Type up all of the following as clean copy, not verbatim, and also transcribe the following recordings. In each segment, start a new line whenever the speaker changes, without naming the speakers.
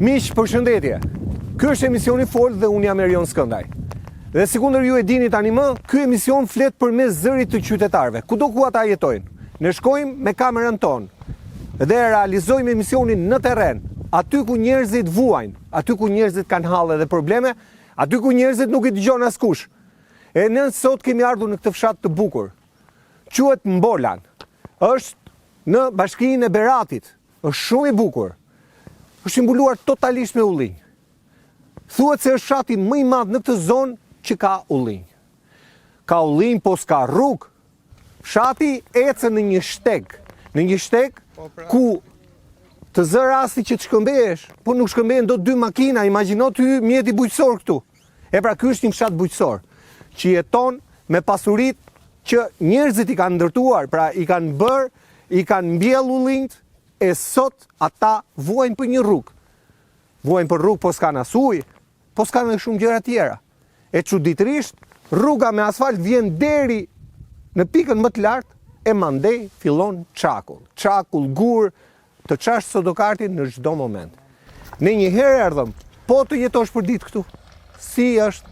Miq, përshëndetje. Ky është emisioni Fol dhe unë jam Erion Skëndaj. Dhe sikundër ju e dini tani më, ky emision flet përmes zërit të qytetarëve, kudo ku ata jetojnë. Ne shkojmë me kamerën tonë dhe realizojmë emisionin në terren, aty ku njerëzit vuajnë, aty ku njerëzit kanë halle dhe probleme, aty ku njerëzit nuk i dëgjon askush. E ne sot kemi ardhur në këtë fshat të bukur. Quhet Mbolan. Është në bashkinë e Beratit. Është shumë i bukur. Është i mbuluar totalisht me ullinj. Thuhet se është fshati më i madh në këtë zonë që ka ullinj. Ka ullinj, po s'ka rrugë. Fshati ecën në një shteg ku të zë rasti që të shkëmbehesh, po nuk shkëmbehen do 2 makina, imagjino ty mjeti bujqësor këtu. E pra ky është një fshat bujqësor, që jeton me pasuritë që njerëzit i kanë ndërtuar, pra i kanë bërë, i kanë mbjell ullinjt, e sot ata vuajnë për një rrugë. Vuajnë për rrugë, po s'kan as ujë, po s'kan edhe shumë gjëra tjera. E çuditërisht, rruga me asfalt vjen deri në pikën më të lartë e mandej fillon çakull. Çakull, gur, të çash sodokartin në çdo moment. Ne një herë erdhëm, po të jetosh për ditë këtu. Si është?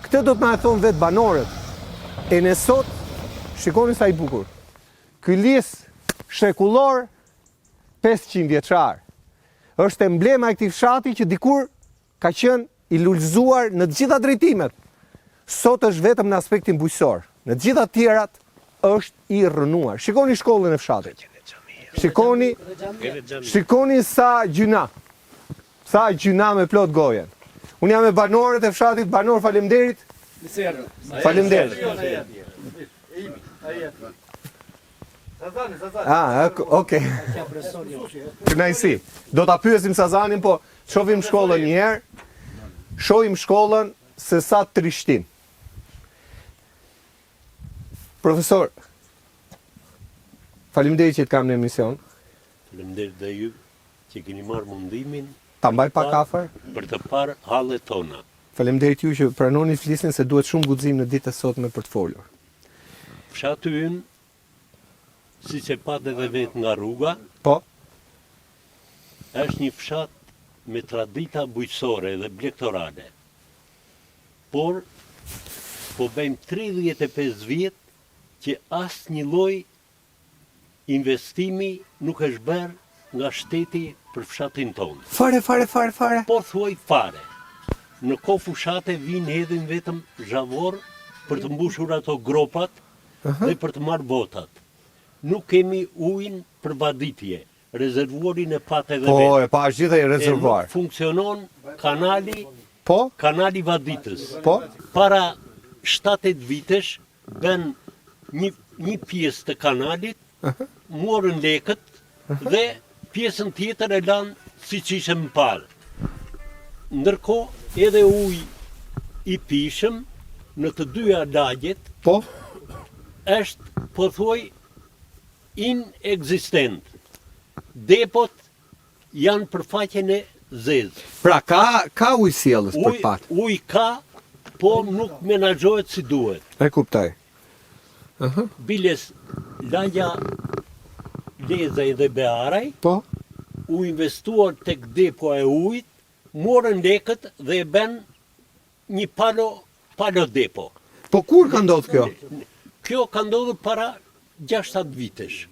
Këtë do të na e thonë vetë banorët. E ne sot, shikoni sa i bukur. Ky lis shekullor 500 vjeçar. Është emblema e këtij fshati që dikur ka qenë i lulëzuar në të gjitha drejtimet. Sot është vetëm në aspektin bujqësor. Në të gjitha tjerat është i rrënuar. Shikoni shkollën e fshatit. Shikoni sa gjyna. Sa gjyna me plot gojen. Unë jam me banorët e fshatit, banor faleminderit. Faleminderit. Okej. Kënaqësi. Do ta pyesim Sazanin, po shohim shkollën një herë. Shohim shkollën se sa trishtin. Profesor, faleminderit që të kam në emision.
Faleminderit dhe ju që keni marrë mundimin
Ta mbaj pak afër.
për të parë hallet tona.
Faleminderit ju që pranoni flisnin se duhet shumë guxim në ditën e sotme për të folur.
Fshati ynë, siç e patë edhe vetë nga rruga,
Po,
është një fshat me tradita bujqësore dhe blegtorale. Por, po bëjmë 35 vjet që asë një lloj investimi nuk është bërë nga shteti për fshatin tonë.
fare.
Po thuaj fare. Në kohë fushate vinë hedhin vetëm zhavor për të mbushur ato gropat dhe për të marrë botat. Nuk kemi ujin për vaditje, rezervuarin e patë edhe vetë.
Po, e pa gjithë e rezervuar.
Nuk funksionon kanali,
Po,
kanali vaditës.
po,
Para 7-8 vitesh bën një pjesë të kanalit, morën lekët dhe pjesën tjetër e lanë siç ishte më parë. Ndërkohë edhe ujë i pishëm në të dyja lagjet
po.
është pothuaj inekzistent. Depot janë për faqen e zezë.
Pra ka ujësiellës për pat.
Ujë ka, po nuk menaxhohet si duhet.
E kuptoj.
Biles lagja Lezaj dhe Bearaj,
Po.
u investuar tek depo e ujit, morën lekët dhe e bën një palo depo.
Po kur ka ndodhur kjo?
Kjo ka ndodhur para 6-7 vitesh.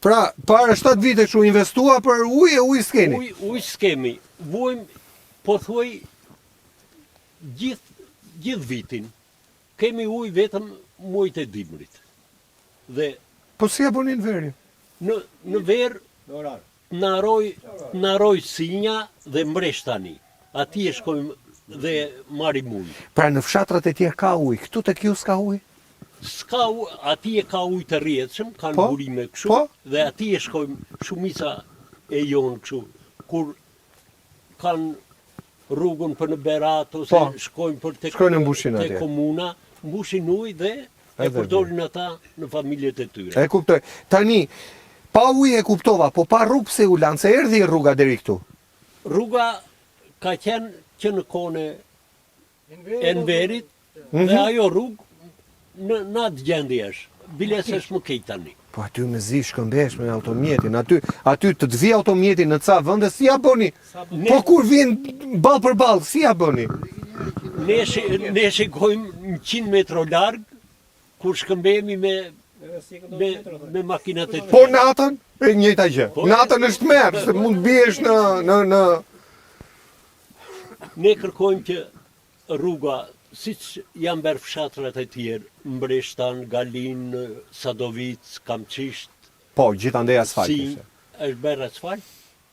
Pra, para 7 vitesh u investua për ujë s'keni.
Ujë s'kemi. Vuajmë, po thuaj, gjithë vitin. Kemi ujë vetëm muajt e dimrit. Dhe
Po si ja bënin verin?
në verë në aroj Sinja dhe Mreshtani. Ati e shkojmë dhe marim ujë.
Pra në fshatrat e tjerë ka ujë, këtu tek ju s'ka ujë?
S'ka ujë, ati e ka ujë të rrjedhshëm, kanë
Po,
burime kështu,
po.
dhe ati e shkojmë shumica e jonë kështu, kur kanë rrugën për në Berat, ose
Po,
shkojmë për
shkojnë në mbushin atje.
te komuna, mbushin ujë dhe e
Edhe
përdorin ata në familjet e tyre.
E kuptoj. Tani, pa ujë e kuptova, po pa rrugë pse u lanë, se erdhi rruga deri këtu.
Rruga ka qenë që në kone e Enverit, dhe ajo rrugë në atë gjendje është. Biles është më kejt tani.
Po aty me zi shkëmbesh me automjetin, aty të vi automjetin në ca vende, si ja bëni? Po kur vjen ball për ball, si ja bëni?
Ne shikojmë 100 metro larg, kur shkëmbehemi me makinat e
Po natën, e njëjta gjë. Natën është merr, se mund biesh në
Ne kërkojmë që rruga, siç janë bërë fshatrat e tjerë, Mbreshtan, Galin, Sadovic, Kamçisht,
po gjithandej asfalt
si
ishte.
është bërë asfalt,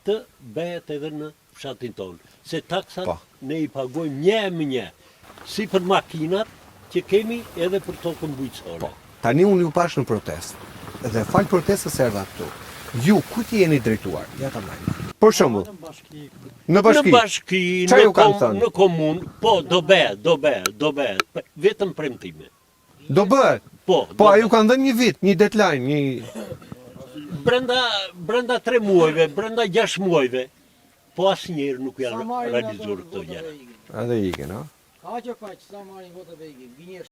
të bëhet edhe në fshatin tonë. Se taksat
Po.
ne i pagojmë një më një, si për makinat që kemi edhe për tokën bujqësore.
Po. Tani unë ju pash në protestë. Dhe fal protestës erdha këtu. Ju ku ti jeni drejtuar? Ja ta mbaj. Për shembull, në
Në
bashki.
bashki,
Qa ju kanë thënë?
në komunë, po, do bëhet, vetëm premtime.
Do bëhet.
Po,
Po a ju kanë dhënë një vit, një deadline, një
brenda 3 muajve, brenda 6 muajve, po asnjëherë nuk janë realizuar këto gjëra.
edhe ikën, ha?
Kaq, sa marrin votat e ikën.